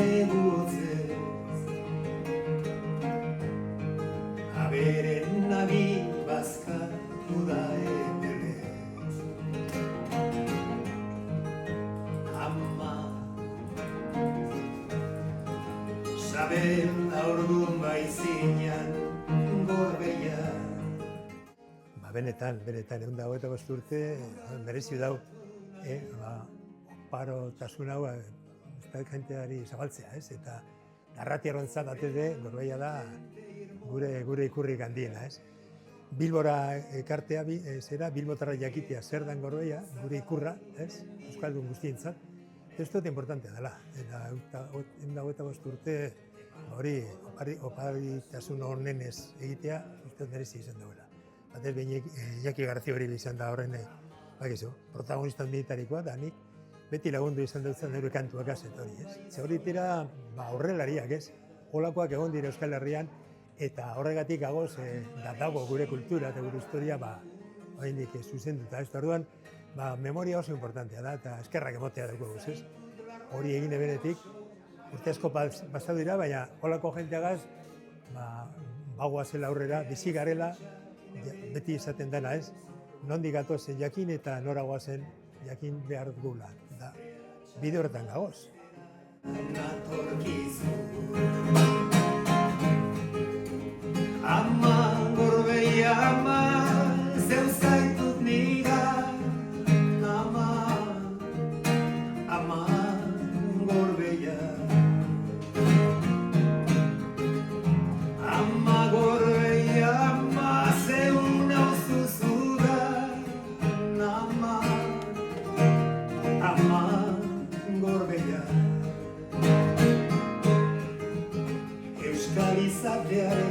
egutzez, aberen nabi bazkatu da etelez. Ama, sabel aurdun baizinan gorbeia. Benetan, 125 urte merezi dau, oparotasun hau jenteari zabaltzea, ez? Eta narratierontzat atede Gorbeia da gure ikurrik handiena, ez? Bilbora ekartea bilbotarra jakitea zer dan Gorbeia, gure ikurra, ez? Euskaldun guztientzat. Ez dut importantea dela. Eta 125 urte hori oparitasun honenez egitea, uste merezi izan dauela. Batez behin Iñaki Garzia hori izan da horren, protagonista handietarikoa, da nik beti lagundu izan dutzen neure kantuak azetori, ez? Ze hori tira aurrelariak, ez? Holakoak egon dira Euskal Herrian, eta horregatik agoz dago gure kultura eta gure historia oraindik zuzenduta. Orduan, memoria oso importantea da, eta eskerrak emotea dugu, ez? Hori egin ebenetik, urte asko pasau dira, baina holako jenteagaz bagoazela aurrera, bizi garela, beti izaten dena, ez? Nondik gatozen jakin eta nora goazen jakin behar dugula. Bide horretan gagoz. Ama, Gorbeia, ama, zeu zaitut nira. Ama, Gorbeia. Ama, Gorbeia, ama, zeu nauzuzu da. Ama, Gorbeia. Euskal izatearen